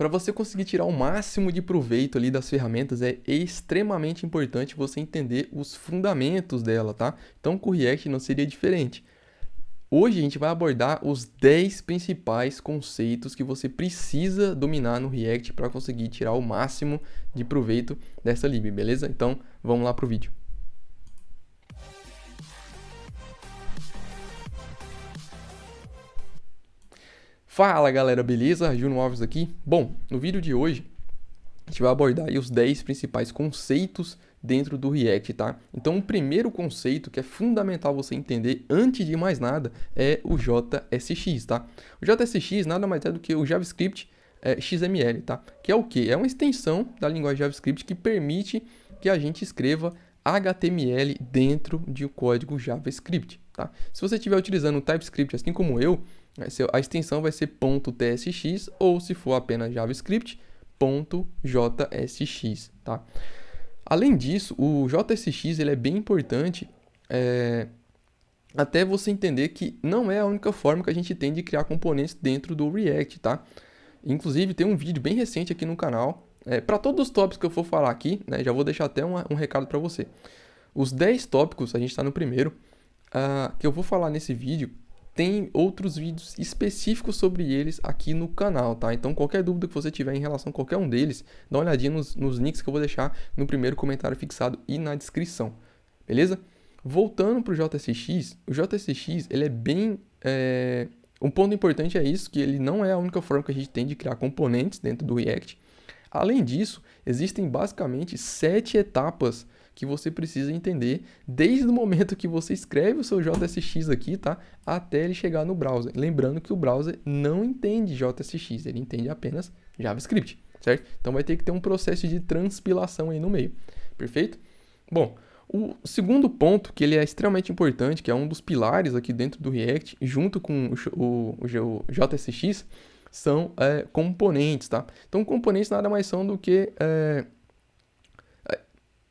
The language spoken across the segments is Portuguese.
Para você conseguir tirar o máximo de proveito ali das ferramentas, é extremamente importante você entender os fundamentos dela, tá? Então, com o React não seria diferente. Hoje a gente vai abordar os 10 principais conceitos que você precisa dominar no React para conseguir tirar o máximo de proveito dessa lib, beleza? Então, vamos lá pro vídeo. Fala galera, beleza? Juno Alves aqui. Bom, no vídeo de hoje a gente vai abordar aí os 10 principais conceitos dentro do React, tá? Então o primeiro conceito que é fundamental você entender antes de mais nada é o JSX, tá? O JSX nada mais é do que o JavaScript XML, tá? Que é o quê? É uma extensão da linguagem JavaScript que permite que a gente escreva HTML dentro de um código JavaScript, tá? Se você estiver utilizando o TypeScript assim como eu, a extensão vai ser .tsx ou se for apenas JavaScript, .jsx, tá? Além disso, o JSX ele é bem importante até você entender que não é a única forma que a gente tem de criar componentes dentro do React, tá? Inclusive, tem um vídeo bem recente aqui no canal. Para todos os tópicos que eu for falar aqui, né, já vou deixar até um recado para você. Os 10 tópicos, a gente está no primeiro, que eu vou falar nesse vídeo, tem outros vídeos específicos sobre eles aqui no canal, tá? Então, qualquer dúvida que você tiver em relação a qualquer um deles, dá uma olhadinha nos links que eu vou deixar no primeiro comentário fixado e na descrição, beleza? Voltando para o JSX ele é bem... Um ponto importante é isso, que ele não é a única forma que a gente tem de criar componentes dentro do React. Além disso, existem basicamente 7 etapas que você precisa entender desde o momento que você escreve o seu JSX aqui, tá? Até ele chegar no browser. Lembrando que o browser não entende JSX, ele entende apenas JavaScript, certo? Então vai ter que ter um processo de transpilação aí no meio, perfeito? Bom, o segundo ponto, que ele é extremamente importante, que é um dos pilares aqui dentro do React, junto com o JSX, são componentes, tá? Então, componentes nada mais são do que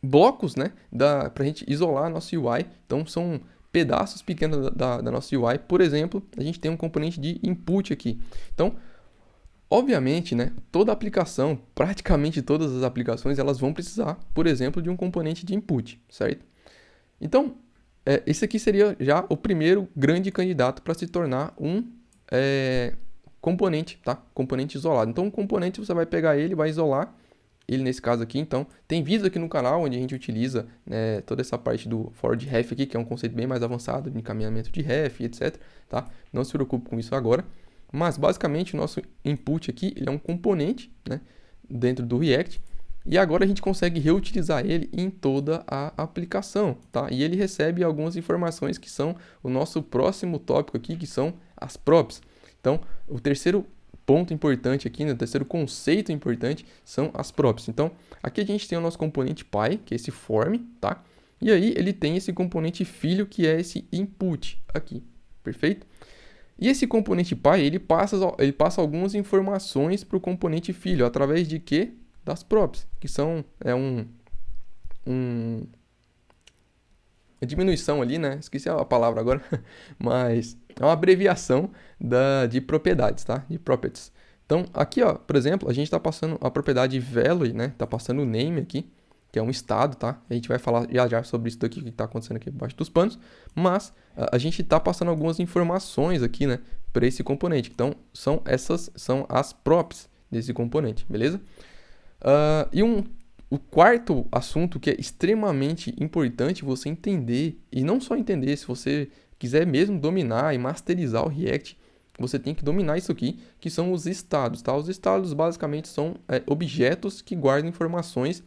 blocos, né, para a gente isolar a nossa UI. Então, são pedaços pequenos da nossa UI. Por exemplo, a gente tem um componente de input aqui. Então, obviamente, né, toda aplicação, praticamente todas as aplicações, elas vão precisar, por exemplo, de um componente de input, certo? Então, esse aqui seria já o primeiro grande candidato para se tornar um componente, tá? Componente isolado. Então, um componente você vai pegar ele, vai isolar ele nesse caso aqui. Então, tem vídeos aqui no canal onde a gente utiliza, né, toda essa parte do for de ref aqui, que é um conceito bem mais avançado de encaminhamento de ref, etc, tá? Não se preocupe com isso agora. Mas, basicamente, o nosso input aqui, ele é um componente, né, dentro do React. E agora a gente consegue reutilizar ele em toda a aplicação, tá? E ele recebe algumas informações que são o nosso próximo tópico aqui, que são as props. Então, o terceiro ponto importante aqui, né, o terceiro conceito importante são as props. Então, aqui a gente tem o nosso componente pai, que é esse form, tá? E aí ele tem esse componente filho, que é esse input aqui, perfeito? E esse componente pai, ele passa algumas informações para o componente filho, através de quê? Das props, que são uma diminuição ali, né? Esqueci a palavra agora, mas é uma abreviação de propriedades, tá? De properties. Então, aqui, ó, por exemplo, a gente está passando a propriedade value, né? Está passando o name aqui, que é um estado, tá? A gente vai falar já sobre isso daqui, o que está acontecendo aqui embaixo dos panos, mas a gente está passando algumas informações aqui, né? Para esse componente. Então, são as props desse componente, beleza? O quarto assunto que é extremamente importante você entender, e não só entender, se você quiser mesmo dominar e masterizar o React, você tem que dominar isso aqui, que são os estados, tá? Os estados basicamente são objetos que guardam informações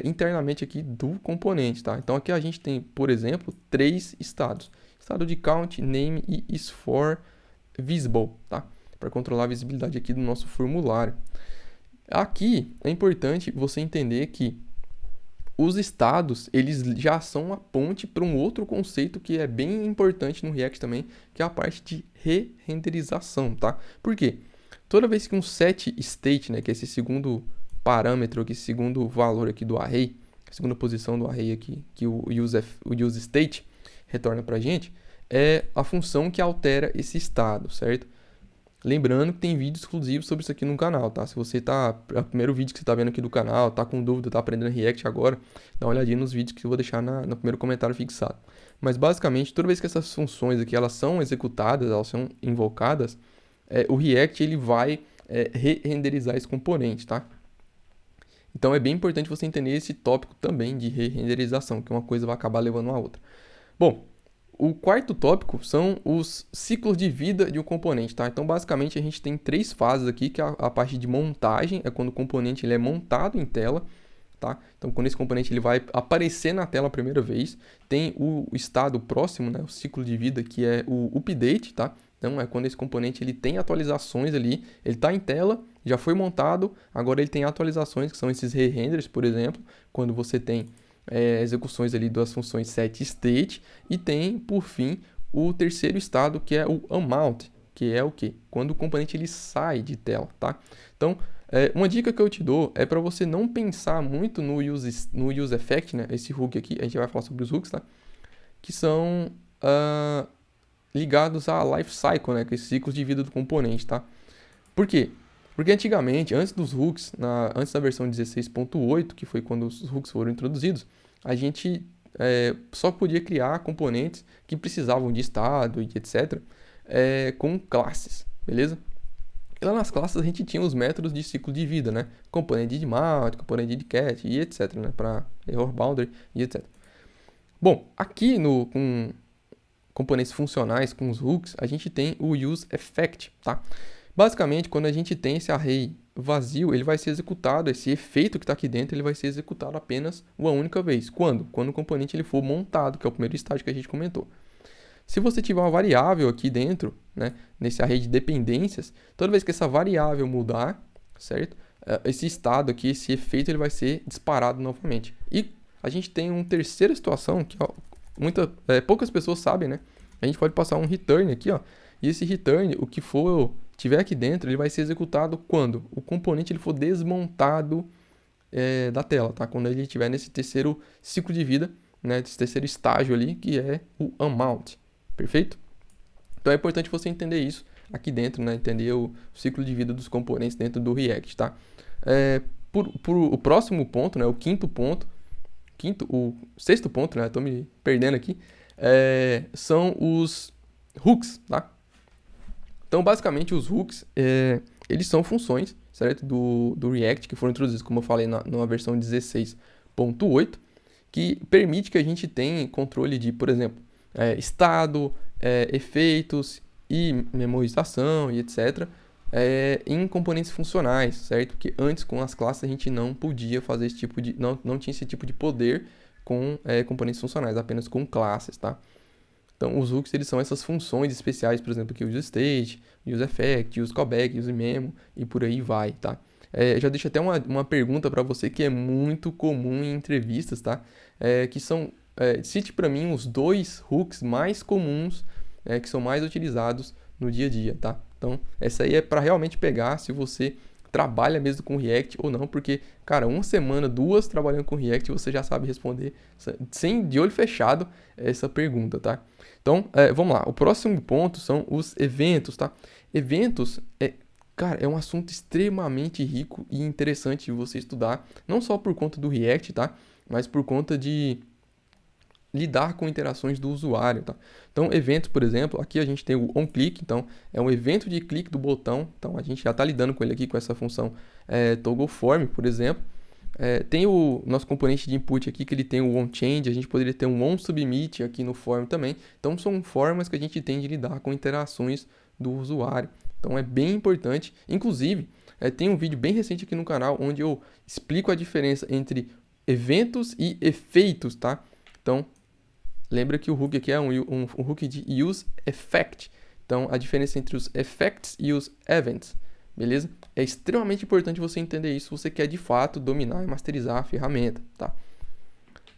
internamente aqui do componente, tá? Então aqui a gente tem, por exemplo, 3 estados. Estado de count, name e isForVisible, tá? Para controlar a visibilidade aqui do nosso formulário. Aqui é importante você entender que os estados, eles já são a ponte para um outro conceito que é bem importante no React também, que é a parte de re-renderização, tá? Por quê? Toda vez que um setState, né, que é esse segundo parâmetro, esse segundo valor aqui do array, a segunda posição do array aqui, que o useState retorna para a gente, é a função que altera esse estado, certo? Lembrando que tem vídeo exclusivo sobre isso aqui no canal, tá? Se você tá, é o primeiro vídeo que você tá vendo aqui do canal, tá com dúvida, tá aprendendo React agora, dá uma olhadinha nos vídeos que eu vou deixar no primeiro comentário fixado. Mas basicamente, toda vez que essas funções aqui, elas são executadas, elas são invocadas, o React ele vai re-renderizar esse componente, tá? Então é bem importante você entender esse tópico também de re-renderização, que uma coisa vai acabar levando a outra. Bom, o quarto tópico são os ciclos de vida de um componente, tá? Então, basicamente, a gente tem três fases aqui, que é a parte de montagem, é quando o componente ele é montado em tela, tá? Então, quando esse componente ele vai aparecer na tela a primeira vez, tem o estado próximo, né? O ciclo de vida, que é o update, tá? Então, é quando esse componente ele tem atualizações ali, ele está em tela, já foi montado, agora ele tem atualizações, que são esses re-renders, por exemplo, quando você tem execuções ali das funções setState, e tem, por fim, o terceiro estado, que é o unmount, que é o quê? Quando o componente ele sai de tela, tá? Então, uma dica que eu te dou é para você não pensar muito no use effect, né? Esse hook aqui, a gente vai falar sobre os hooks, tá? Que são ligados à life cycle, né? Que é esse ciclos de vida do componente, tá? Por quê? Porque antigamente, antes dos hooks, antes da versão 16.8, que foi quando os hooks foram introduzidos, a gente só podia criar componentes que precisavam de estado e etc. Com classes, beleza? E lá nas classes a gente tinha os métodos de ciclo de vida, né? Componente de mount, componente de cat e etc, né? Para error boundary e etc. Bom, aqui com componentes funcionais, com os hooks, a gente tem o use effect, tá? Basicamente, quando a gente tem esse array vazio, ele vai ser executado, esse efeito que está aqui dentro, ele vai ser executado apenas uma única vez. Quando? Quando o componente ele for montado, que é o primeiro estágio que a gente comentou. Se você tiver uma variável aqui dentro, né, nesse array de dependências, toda vez que essa variável mudar, certo? Esse estado aqui, esse efeito, ele vai ser disparado novamente. E a gente tem uma terceira situação que poucas pessoas sabem, né? A gente pode passar um return aqui, ó. E esse return, o que tiver aqui dentro, ele vai ser executado quando o componente ele for desmontado da tela, tá? Quando ele estiver nesse terceiro ciclo de vida, né? Esse terceiro estágio ali, que é o unmount. Perfeito? Então é importante você entender isso aqui dentro, né? Entender o ciclo de vida dos componentes dentro do React, tá? O próximo ponto, né? O sexto ponto, né? Tô me perdendo aqui. São os hooks, tá? Então, basicamente, os hooks, eles são funções, certo? Do React, que foram introduzidos, como eu falei, numa versão 16.8, que permite que a gente tenha controle de, por exemplo, estado, efeitos e memorização e etc. Em componentes funcionais, certo? Porque antes, com as classes, a gente não podia fazer esse tipo de... Não tinha esse tipo de poder com componentes funcionais, apenas com classes, tá? Então, os hooks, eles são essas funções especiais, por exemplo, que o useState, useEffect, useCallback, useMemo e por aí vai, tá? Já deixo até uma pergunta para você que é muito comum em entrevistas, tá? Que são, cite para mim os dois hooks mais comuns, que são mais utilizados no dia a dia, tá? Então, essa aí é para realmente pegar se você trabalha mesmo com React ou não, porque, cara, uma semana, duas trabalhando com React, você já sabe responder de olho fechado essa pergunta, tá? Então, vamos lá. O próximo ponto são os eventos, tá? Eventos cara, é um assunto extremamente rico e interessante de você estudar, não só por conta do React, tá? Mas por conta de lidar com interações do usuário, tá? Então, eventos, por exemplo, aqui a gente tem o onClick, então é um evento de clique do botão, então a gente já está lidando com ele aqui com essa função ToggleForm, por exemplo. Tem o nosso componente de input aqui, que ele tem o onChange, a gente poderia ter um onSubmit aqui no form também. Então, são formas que a gente tem de lidar com interações do usuário. Então, é bem importante. Inclusive, tem um vídeo bem recente aqui no canal, onde eu explico a diferença entre eventos e efeitos, tá? Então, lembra que o hook aqui é um hook de useEffect. Então, a diferença entre os effects e os events, beleza? É extremamente importante você entender isso se você quer de fato dominar e masterizar a ferramenta, tá?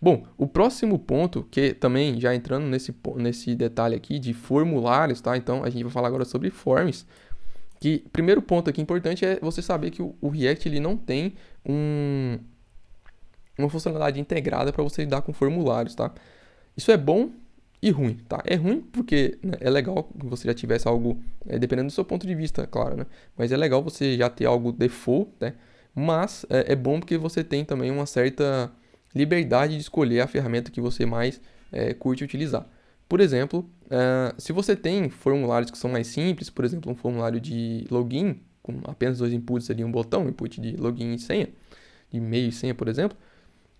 Bom, o próximo ponto, que também já entrando nesse detalhe aqui de formulários, tá? Então, a gente vai falar agora sobre forms. Que primeiro ponto aqui importante é você saber que o React ele não tem uma funcionalidade integrada para você lidar com formulários, tá? Isso é bom e ruim, tá? É ruim porque, né, é legal que você já tivesse algo, dependendo do seu ponto de vista, claro, né? Mas é legal você já ter algo default, né? Mas é bom porque você tem também uma certa liberdade de escolher a ferramenta que você mais curte utilizar. Por exemplo, se você tem formulários que são mais simples, por exemplo, um formulário de login, com apenas dois inputs ali, um botão, input de login e senha, de e-mail e senha, por exemplo,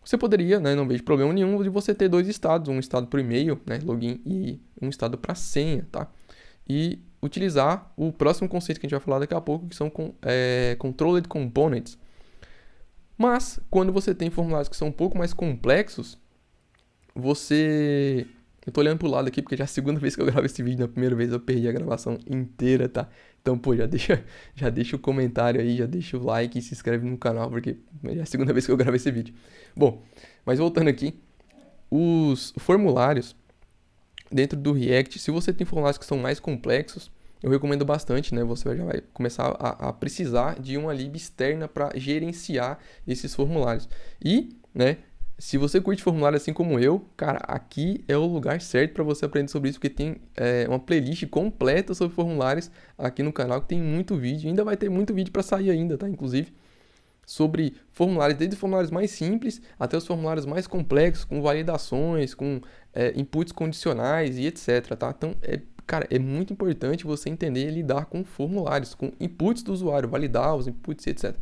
você poderia, né, não vejo problema nenhum de você ter dois estados, um estado para o e-mail, né, login, e um estado para senha, tá? E utilizar o próximo conceito que a gente vai falar daqui a pouco, que são controlled components. Mas, quando você tem formulários que são um pouco mais complexos, você... Eu tô olhando pro lado aqui porque já é a segunda vez que eu gravo esse vídeo. Na primeira vez eu perdi a gravação inteira, tá? Então, pô, já deixa o comentário aí, já deixa o like e se inscreve no canal, porque é a segunda vez que eu gravo esse vídeo. Bom, mas voltando aqui, os formulários dentro do React, se você tem formulários que são mais complexos, eu recomendo bastante, né? Você já vai começar a precisar de uma lib externa para gerenciar esses formulários. E, né, se você curte formulário assim como eu, cara, aqui é o lugar certo para você aprender sobre isso, porque tem uma playlist completa sobre formulários aqui no canal, que tem muito vídeo, ainda vai ter muito vídeo para sair ainda, tá? Inclusive, sobre formulários, desde formulários mais simples até os formulários mais complexos, com validações, com inputs condicionais e etc, tá? Então, cara, é muito importante você entender e lidar com formulários, com inputs do usuário, validar os inputs e etc.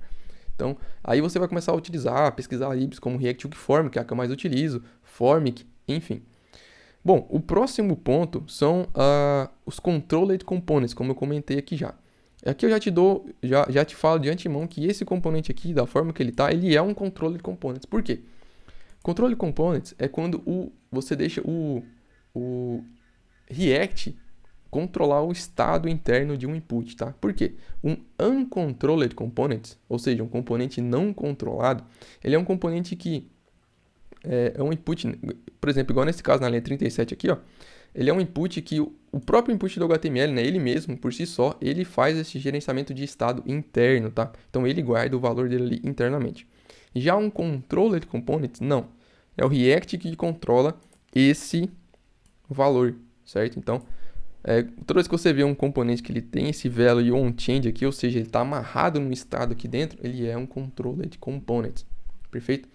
Então, aí você vai começar a utilizar, pesquisar libs como React Hook Form, que é a que eu mais utilizo, Formic, enfim. Bom, o próximo ponto são os Controlled Components, como eu comentei aqui já. Aqui eu já te falo de antemão que esse componente aqui, da forma que ele tá, ele é um Controlled Components. Por quê? Controlled Components é quando você deixa o React controlar o estado interno de um input, tá? Por quê? Um uncontrolled component, ou seja, um componente não controlado, ele é um componente que é um input, por exemplo, igual nesse caso na linha 37 aqui, ó, ele é um input que o próprio input do HTML, né, ele mesmo, por si só, ele faz esse gerenciamento de estado interno, tá? Então ele guarda o valor dele ali internamente. Já um controlled component, não. É o React que controla esse valor, certo? Então, toda vez que você vê um componente que ele tem esse value on-change aqui, ou seja, ele está amarrado num estado aqui dentro, ele é um controlled component, perfeito?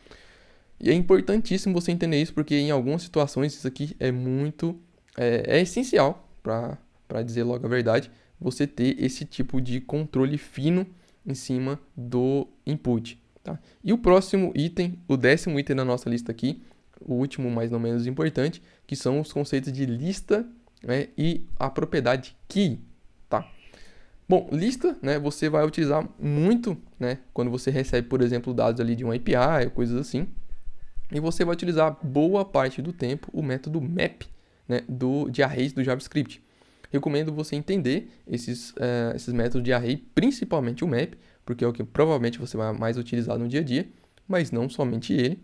E é importantíssimo você entender isso, porque em algumas situações isso aqui é essencial, para dizer logo a verdade, você ter esse tipo de controle fino em cima do input, tá? E o próximo item, o 10º item da nossa lista aqui, o último, mais ou menos importante, que são os conceitos de lista, né, e a propriedade key, tá? Bom, lista, né, você vai utilizar muito, né, quando você recebe, por exemplo, dados ali de uma API, coisas assim, e você vai utilizar boa parte do tempo o método map, né, de arrays do JavaScript. Recomendo você entender esses métodos de array, principalmente o map, porque é o que provavelmente você vai mais utilizar no dia a dia, mas não somente ele.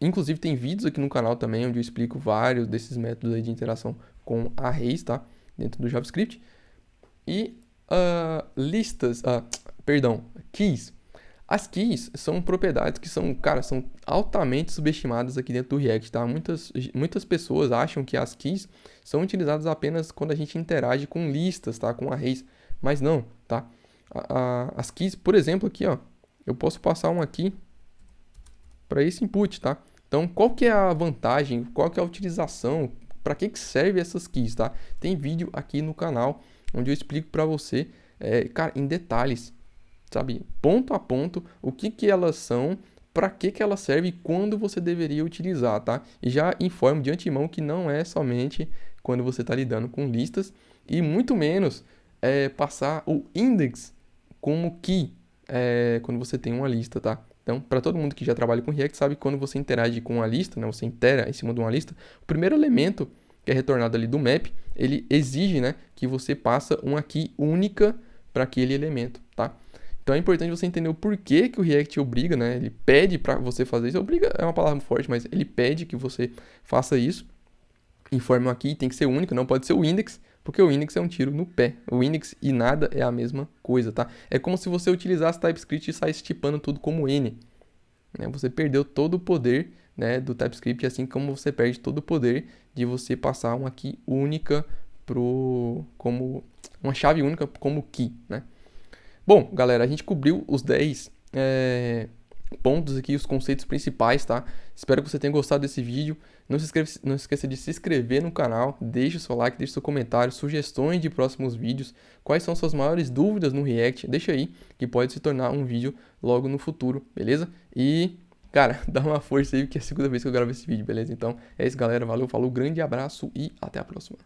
Inclusive tem vídeos aqui no canal também onde eu explico vários desses métodos aí de interação com arrays, tá? Dentro do JavaScript. E keys. As keys são propriedades que são altamente subestimadas aqui dentro do React, tá? Muitas pessoas acham que as keys são utilizadas apenas quando a gente interage com listas, tá? Com arrays, mas não, tá? As keys, por exemplo, aqui, ó, eu posso passar um aqui para esse input, tá? Então, qual que é a vantagem, qual que é a utilização, para que serve essas keys, tá? Tem vídeo aqui no canal onde eu explico para você, cara, em detalhes, sabe? Ponto a ponto, o que elas são, para que elas servem e quando você deveria utilizar, tá? E já informo de antemão que não é somente quando você está lidando com listas e muito menos passar o index como key quando você tem uma lista, tá? Então, para todo mundo que já trabalha com React, sabe que quando você interage com uma lista, né, você itera em cima de uma lista, o primeiro elemento que é retornado ali do map, ele exige, né, que você passa uma key única para aquele elemento, tá? Então é importante você entender o porquê que o React obriga, né? Ele pede para você fazer isso. Obriga é uma palavra forte, mas ele pede que você faça isso. Informe uma key, tem que ser única, não pode ser o index, porque o index é um tiro no pé. O index e nada é a mesma coisa, tá? É como se você utilizasse TypeScript e saísse tipando tudo como N. né? Você perdeu todo o poder, né, do TypeScript, assim como você perde todo o poder de você passar uma key única como uma chave única como key, né? Bom, galera, a gente cobriu os 10 pontos aqui, os conceitos principais, tá? Espero que você tenha gostado desse vídeo. Não esqueça de se inscrever no canal, deixe o seu like, deixe seu comentário, sugestões de próximos vídeos, quais são suas maiores dúvidas no React, deixa aí, que pode se tornar um vídeo logo no futuro, beleza? E, cara, dá uma força aí, que é a segunda vez que eu gravo esse vídeo, beleza? Então, é isso, galera, valeu, falou, grande abraço e até a próxima.